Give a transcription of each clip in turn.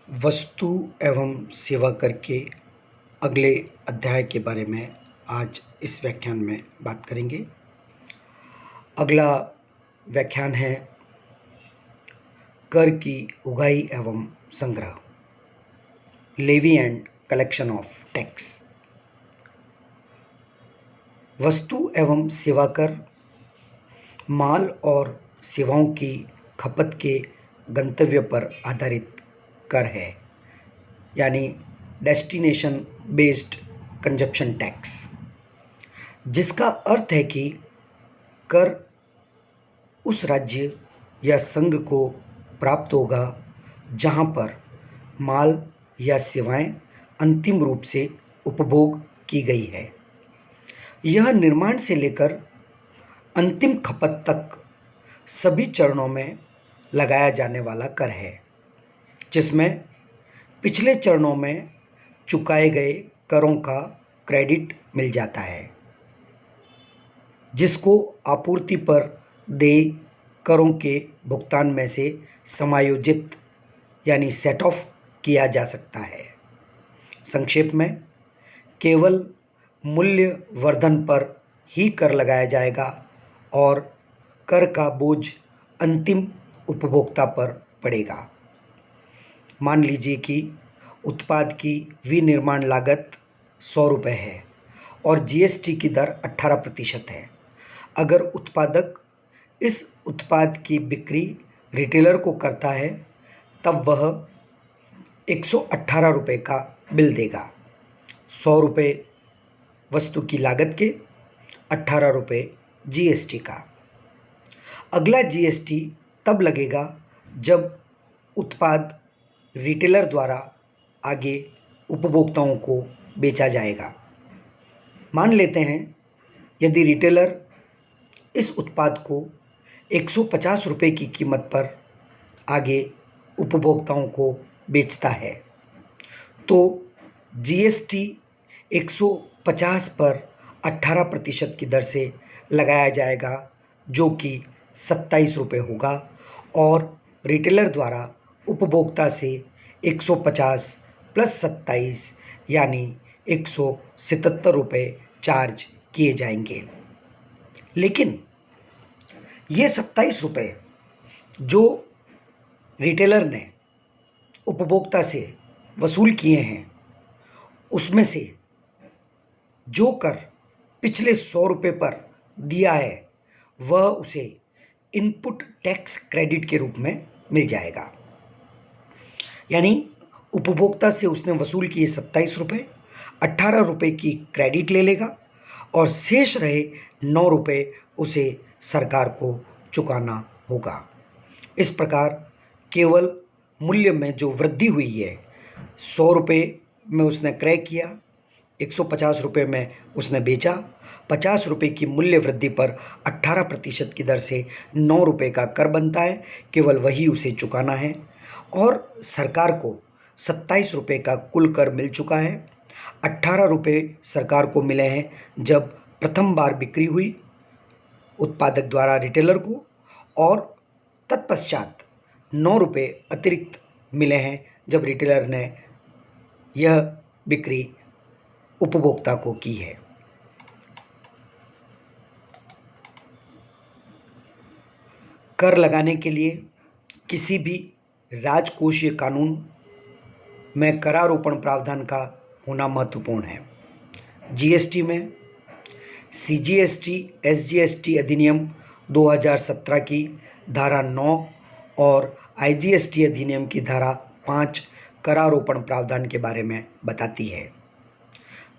वस्तु एवं सेवा कर के अगले अध्याय के बारे में आज इस व्याख्यान में बात करेंगे। अगला व्याख्यान है कर की उगाही एवं संग्रह, levy and collection of tax. वस्तु एवं सेवा कर माल और सेवाओं की खपत के गंतव्य पर आधारित कर है, यानी डेस्टिनेशन बेस्ड कंजप्शन टैक्स, जिसका अर्थ है कि कर उस राज्य या संघ को प्राप्त होगा जहां पर माल या सेवाएं अंतिम रूप से उपभोग की गई है। यह निर्माण से लेकर अंतिम खपत तक सभी चरणों में लगाया जाने वाला कर है, जिसमें पिछले चरणों में चुकाए गए करों का क्रेडिट मिल जाता है, जिसको आपूर्ति पर देय करों के भुगतान में से समायोजित यानी सेट ऑफ किया जा सकता है। संक्षेप में, केवल मूल्य वर्धन पर ही कर लगाया जाएगा और कर का बोझ अंतिम उपभोक्ता पर पड़ेगा। मान लीजिए कि उत्पाद की विनिर्माण लागत 100 रुपये है और जीएसटी की दर 18% है। अगर उत्पादक इस उत्पाद की बिक्री रिटेलर को करता है तब वह 118 रुपये का बिल देगा। 100 रुपये वस्तु की लागत के, 18 रुपये जीएसटी का। अगला जीएसटी तब लगेगा जब उत्पाद रिटेलर द्वारा आगे उपभोक्ताओं को बेचा जाएगा। मान लेते हैं यदि रिटेलर इस उत्पाद को 150 रुपये की कीमत पर आगे उपभोक्ताओं को बेचता है तो जीएसटी 150 पर 18% की दर से लगाया जाएगा, जो कि 27 रुपये होगा और रिटेलर द्वारा उपभोक्ता से 150 प्लस 27 यानी 177 रुपये चार्ज किए जाएंगे। लेकिन ये 27 रुपये जो रिटेलर ने उपभोक्ता से वसूल किए हैं, उसमें से जो कर पिछले 100 रुपये पर दिया है वह उसे इनपुट टैक्स क्रेडिट के रूप में मिल जाएगा। यानी उपभोक्ता से उसने वसूल किए 27 रुपये, 18 रुपये की क्रेडिट ले लेगा और शेष रहे 9 रुपये उसे सरकार को चुकाना होगा। इस प्रकार केवल मूल्य में जो वृद्धि हुई है, 100 रुपये में उसने क्रय किया, 150 रुपये में उसने बेचा, 50 रुपये की मूल्य वृद्धि पर 18% की दर से 9 रुपये का कर बनता है, केवल वही उसे चुकाना है और सरकार को 27 रुपये का कुल कर मिल चुका है। 18 रुपये सरकार को मिले हैं जब प्रथम बार बिक्री हुई उत्पादक द्वारा रिटेलर को, और तत्पश्चात 9 रुपये अतिरिक्त मिले हैं जब रिटेलर ने यह बिक्री उपभोक्ता को की है। कर लगाने के लिए किसी भी राजकोषीय कानून में करारोपण प्रावधान का होना महत्वपूर्ण है। जीएसटी में सीजीएसटी एसजीएसटी अधिनियम 2017 की धारा 9 और आईजीएसटी अधिनियम की धारा 5 करारोपण प्रावधान के बारे में बताती है।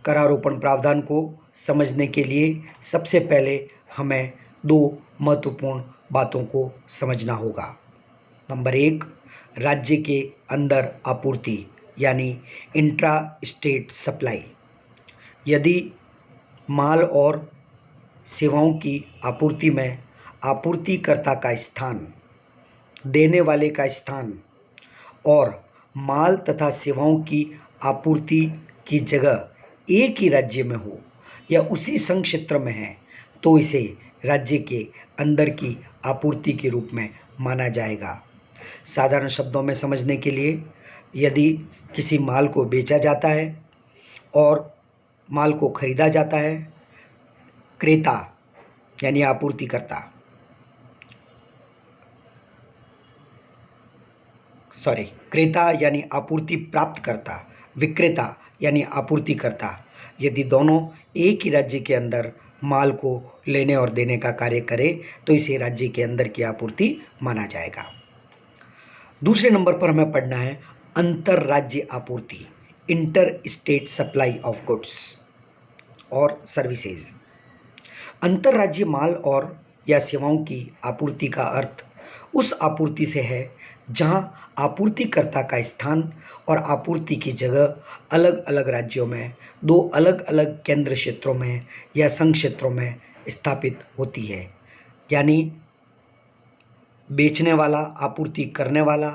करारोपण प्रावधान को समझने के लिए सबसे पहले हमें दो महत्वपूर्ण बातों को समझना होगा। नंबर 1, राज्य के अंदर आपूर्ति यानी इंट्रा स्टेट सप्लाई। यदि माल और सेवाओं की आपूर्ति में आपूर्तिकर्ता का स्थान, देने वाले का स्थान और माल तथा सेवाओं की आपूर्ति की जगह एक ही राज्य में हो या उसी संघ क्षेत्र में है तो इसे राज्य के अंदर की आपूर्ति के रूप में माना जाएगा। साधारण शब्दों में समझने के लिए, यदि किसी माल को बेचा जाता है और माल को खरीदा जाता है, क्रेता यानी आपूर्तिकर्ता, क्रेता यानी आपूर्ति प्राप्तकर्ता, विक्रेता यानी आपूर्तिकर्ता, यदि दोनों एक ही राज्य के अंदर माल को लेने और देने का कार्य करें तो इसे राज्य के अंदर की आपूर्ति माना जाएगा। दूसरे नंबर पर हमें पढ़ना है अंतरराज्य आपूर्ति, inter state supply of goods और सर्विसेज। अंतरराज्य माल और या सेवाओं की आपूर्ति का अर्थ उस आपूर्ति से है जहां आपूर्तिकर्ता का स्थान और आपूर्ति की जगह अलग अलग राज्यों में दो अलग अलग केंद्र क्षेत्रों में या संघ क्षेत्रों में स्थापित होती है। यानी बेचने वाला, आपूर्ति करने वाला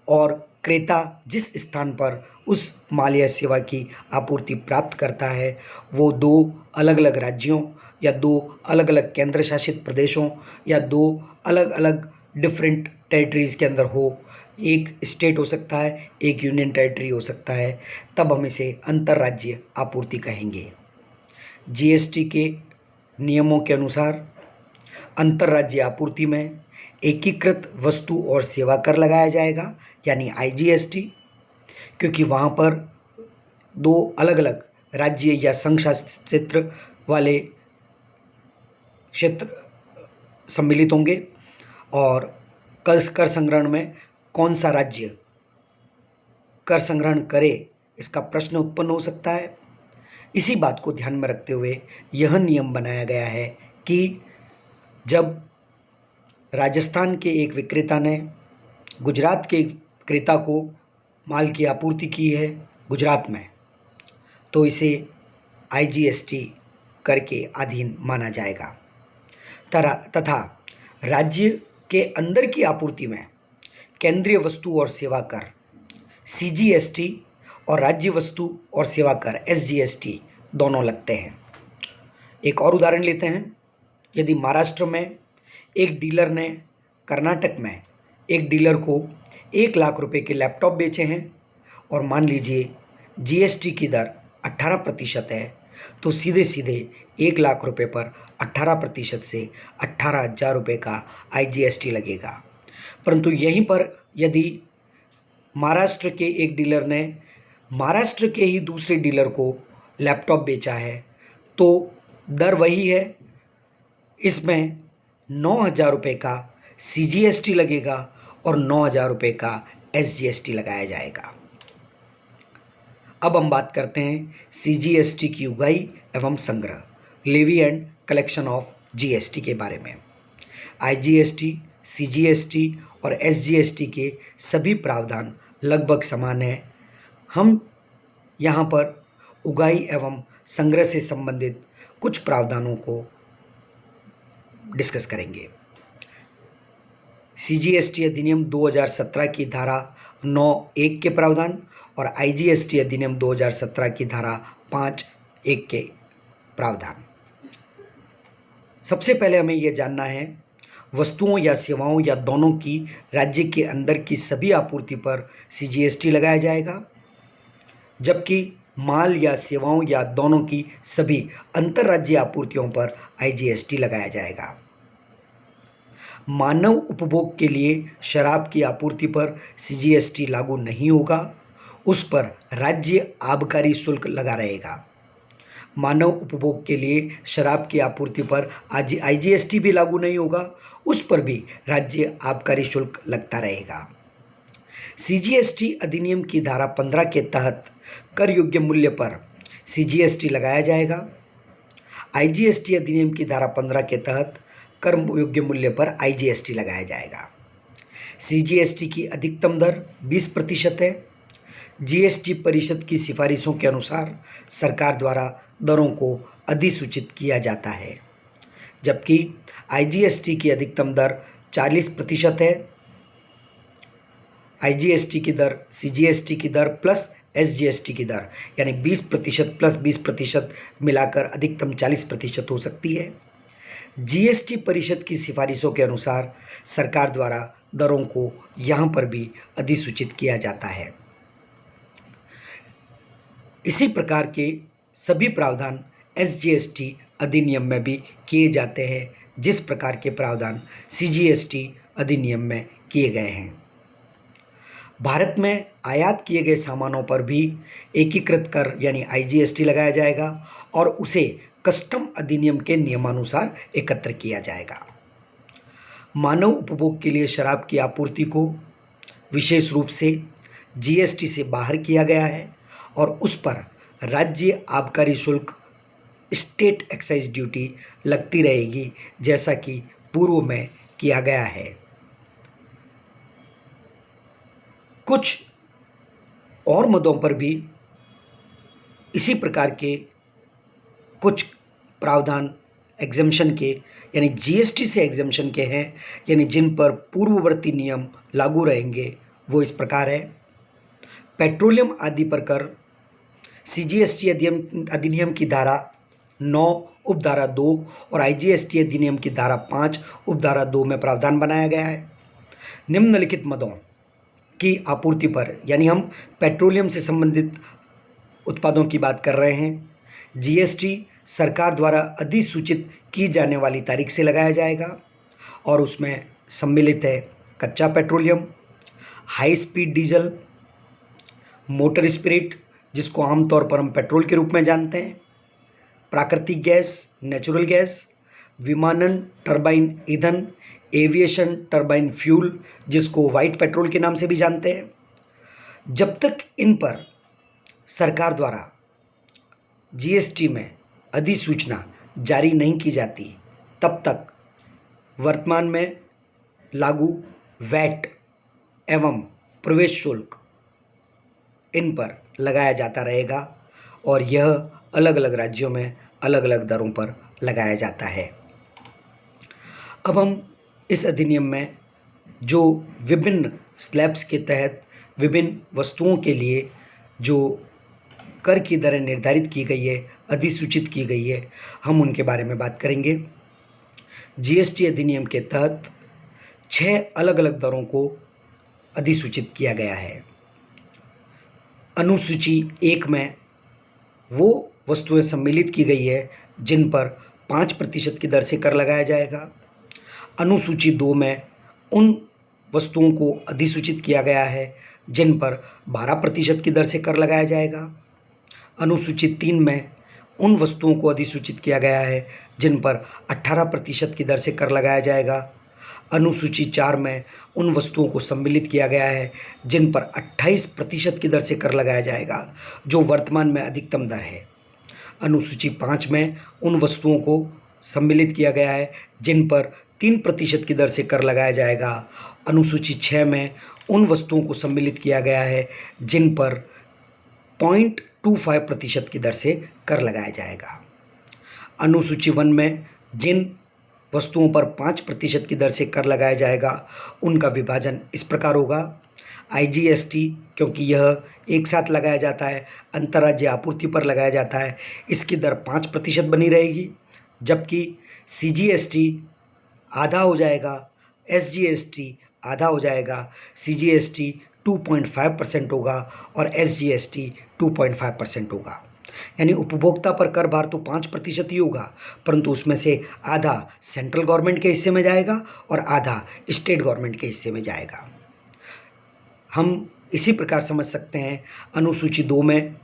और क्रेता जिस स्थान पर उस माल या सेवा की आपूर्ति प्राप्त करता है वो दो अलग अलग राज्यों या दो अलग अलग केंद्र शासित प्रदेशों या दो अलग अलग डिफरेंट टेरिटरीज़ के अंदर हो, एक स्टेट हो सकता है, एक यूनियन टेरिटरी हो सकता है, तब हम इसे अंतर्राज्यीय आपूर्ति कहेंगे। जीएसटी के नियमों के अनुसार अंतर्राज्यीय आपूर्ति में एकीकृत वस्तु और सेवा कर लगाया जाएगा यानी आईजीएसटी, क्योंकि वहाँ पर दो अलग अलग राज्य या संघ शासित क्षेत्र वाले क्षेत्र सम्मिलित होंगे और कर संग्रहण में कौन सा राज्य कर संग्रहण करे इसका प्रश्न उत्पन्न हो सकता है। इसी बात को ध्यान में रखते हुए यह नियम बनाया गया है कि जब राजस्थान के एक विक्रेता ने गुजरात के क्रेता को माल की आपूर्ति की है गुजरात में, तो इसे आईजीएसटी कर के अधीन माना जाएगा। तथा राज्य के अंदर की आपूर्ति में केंद्रीय वस्तु और सेवा कर सीजीएसटी और राज्य वस्तु और सेवा कर एसजीएसटी दोनों लगते हैं। एक और उदाहरण लेते हैं। यदि महाराष्ट्र में एक डीलर ने कर्नाटक में एक डीलर को 1 लाख रुपए के लैपटॉप बेचे हैं और मान लीजिए जीएसटी की दर 18% है, तो सीधे सीधे 1 लाख रुपए पर 18% से 18,000 रुपये का आईजीएसटी लगेगा। परंतु यहीं पर यदि महाराष्ट्र के एक डीलर ने महाराष्ट्र के ही दूसरे डीलर को लैपटॉप बेचा है तो दर वही है, इसमें 9,000 रुपये का सीजीएसटी लगेगा और 9,000 रुपये का एसजीएसटी लगाया जाएगा। अब हम बात करते हैं सीजीएसटी की उगाही एवं संग्रह, levy and collection of GST के बारे में। आईजीएसटी, सीजीएसटी और एसजीएसटी के सभी प्रावधान लगभग समान हैं। हम यहाँ पर उगाही एवं संग्रह से संबंधित कुछ प्रावधानों को डिस्कस करेंगे। सीजीएसटी अधिनियम 2017 की धारा 9(1) के प्रावधान और आईजीएसटी अधिनियम 2017 की धारा 5(1) के प्रावधान। सबसे पहले हमें यह जानना है वस्तुओं या सेवाओं या दोनों की राज्य के अंदर की सभी आपूर्ति पर सीजीएसटी लगाया जाएगा, जबकि माल या सेवाओं या दोनों की सभी अंतर्राज्यीय आपूर्तियों पर आईजीएसटी लगाया जाएगा। मानव उपभोग के लिए शराब की आपूर्ति पर सीजीएसटी लागू नहीं होगा, उस पर राज्य आबकारी शुल्क लगा रहेगा। मानव उपभोग के लिए शराब की आपूर्ति पर आईजीएसटी भी लागू नहीं होगा, उस पर भी राज्य आबकारी शुल्क लगता रहेगा। सीजीएसटी अधिनियम की धारा 15 के तहत कर योग्य मूल्य पर सीजीएसटी लगाया जाएगा। आईजीएसटी अधिनियम की धारा 15 के तहत कर योग्य मूल्य पर आईजीएसटी लगाया जाएगा। सीजीएसटी की अधिकतम दर 20% है। जीएसटी परिषद की सिफारिशों के अनुसार सरकार द्वारा दरों को अधिसूचित किया जाता है, जबकि आईजीएसटी की अधिकतम दर 40% है। आईजीएसटी की दर सीजीएसटी की दर प्लस एसजीएसटी की दर यानी 20% प्लस 20% मिलाकर अधिकतम 40% हो सकती है। जीएसटी परिषद की सिफारिशों के अनुसार सरकार द्वारा दरों को यहाँ पर भी अधिसूचित किया जाता है। इसी प्रकार के सभी प्रावधान एसजीएसटी अधिनियम में भी किए जाते हैं, जिस प्रकार के प्रावधान सीजीएसटी अधिनियम में किए गए हैं। भारत में आयात किए गए सामानों पर भी एकीकृत कर यानी आईजीएसटी लगाया जाएगा और उसे कस्टम अधिनियम के नियमानुसार एकत्र किया जाएगा। मानव उपभोग के लिए शराब की आपूर्ति को विशेष रूप से जीएसटी से बाहर किया गया है और उस पर राज्य आबकारी शुल्क स्टेट एक्साइज ड्यूटी लगती रहेगी, जैसा कि पूर्व में किया गया है। कुछ और मदों पर भी इसी प्रकार के कुछ प्रावधान एग्जम्पशन के यानी जीएसटी से एग्जम्पशन के हैं, यानी जिन पर पूर्ववर्ती नियम लागू रहेंगे। वो इस प्रकार है। पेट्रोलियम आदि पर कर सीजीएसटी अधिनियम की धारा 9 उपधारा 2 और आईजीएसटी अधिनियम की धारा 5 उपधारा 2 में प्रावधान बनाया गया है। निम्नलिखित मदों की आपूर्ति पर, यानी हम पेट्रोलियम से संबंधित उत्पादों की बात कर रहे हैं, जीएसटी सरकार द्वारा अधिसूचित की जाने वाली तारीख से लगाया जाएगा और उसमें सम्मिलित है कच्चा petroleum, high speed diesel, motor spirit जिसको आमतौर पर हम पेट्रोल के रूप में जानते हैं, प्राकृतिक गैस नेचुरल गैस, विमानन टरबाइन ईंधन, एविएशन टरबाइन फ्यूल जिसको वाइट पेट्रोल के नाम से भी जानते हैं। जब तक इन पर सरकार द्वारा जीएसटी में अधिसूचना जारी नहीं की जाती, तब तक वर्तमान में लागू वैट एवं प्रवेश शुल्क इन पर लगाया जाता रहेगा और यह अलग अलग राज्यों में अलग अलग दरों पर लगाया जाता है। अब हम इस अधिनियम में जो विभिन्न स्लैब्स के तहत विभिन्न वस्तुओं के लिए जो कर की दरें निर्धारित की गई है, अधिसूचित की गई है, हम उनके बारे में बात करेंगे। जीएसटी अधिनियम के तहत 6 अलग अलग दरों को अधिसूचित किया गया है। अनुसूची 1 में वो वस्तुएं सम्मिलित की गई है जिन पर 5% की दर से कर लगाया जाएगा। अनुसूची 2 में उन वस्तुओं को अधिसूचित किया गया है जिन पर 12% की दर से कर लगाया जाएगा। अनुसूची 3 में उन वस्तुओं को अधिसूचित किया गया है जिन पर 18% की दर से कर लगाया जाएगा। अनुसूची 4 में उन वस्तुओं को सम्मिलित किया गया है जिन पर 28% की दर से कर लगाया जाएगा, जो वर्तमान में अधिकतम दर है। अनुसूची 5 में उन वस्तुओं को सम्मिलित किया गया है जिन पर 3% की दर से कर लगाया जाएगा। अनुसूची 6 में उन वस्तुओं को सम्मिलित किया गया है जिन पर 0.25% की दर से कर लगाया जाएगा। अनुसूची 1 में जिन वस्तुओं पर 5% की दर से कर लगाया जाएगा उनका विभाजन इस प्रकार होगा। आईजीएसटी, क्योंकि यह एक साथ लगाया जाता है, अंतर्राज्य आपूर्ति पर लगाया जाता है, इसकी दर 5% बनी रहेगी, जबकि सीजीएसटी आधा हो जाएगा, एसजीएसटी आधा हो जाएगा। सीजीएसटी 2.5% होगा और एसजीएसटी 2.5% होगा। यानी उपभोक्ता पर कर भार तो 5% ही होगा, परंतु उसमें से आधा सेंट्रल गवर्नमेंट के हिस्से में जाएगा और आधा स्टेट गवर्नमेंट के हिस्से में जाएगा। हम इसी प्रकार समझ सकते हैं, अनुसूची 2 में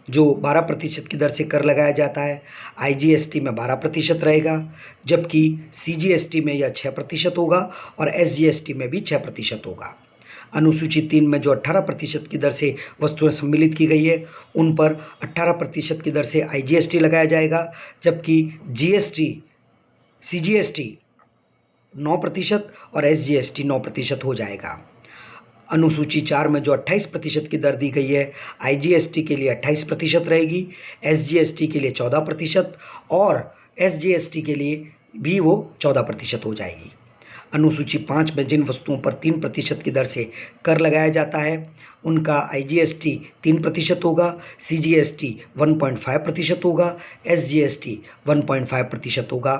जो 12% की दर से कर लगाया जाता है, आईजीएसटी में 12% रहेगा, जबकि सीजीएसटी में यह 6% होगा और एसजीएसटी में भी 6% होगा। अनुसूची 3 में जो 18% की दर से वस्तुएं सम्मिलित की गई है उन पर 18% की दर से आईजीएसटी लगाया जाएगा, जबकि सीजीएसटी 9% और एसजीएसटी 9% हो जाएगा। अनुसूची 4 में जो 28% की दर दी गई है, आईजीएसटी के लिए 28% रहेगी, एसजीएसटी के लिए 14% और एसजीएसटी के लिए भी वो 14% हो जाएगी। अनुसूची 5 में जिन वस्तुओं पर 3% की दर से कर लगाया जाता है उनका आईजीएसटी 3% होगा, सीजीएसटी 1.5% होगा, एसजीएसटी 1.5% होगा।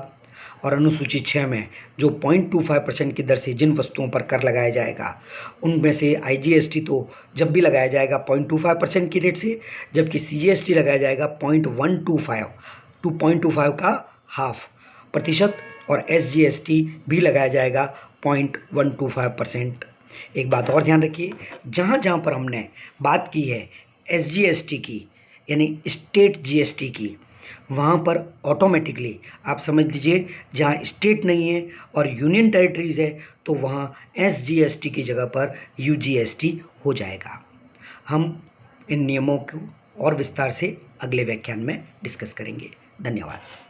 और अनुसूची 6 में जो 0.25% की दर से जिन वस्तुओं पर कर लगाया जाएगा उनमें से IGST तो जब भी लगाया जाएगा 0.25% की रेट से, जबकि CGST लगाया जाएगा 0.125 का हाफ प्रतिशत, और SGST भी लगाया जाएगा 0.125%। एक बात और ध्यान रखिए, जहाँ जहाँ पर हमने बात की है SGST की यानी स्टेट GST की, वहाँ पर ऑटोमेटिकली आप समझ लीजिए जहाँ स्टेट नहीं है और यूनियन टेरिटरीज़ है तो वहाँ SGST की जगह पर UGST हो जाएगा। हम इन नियमों को और विस्तार से अगले व्याख्यान में डिस्कस करेंगे। धन्यवाद।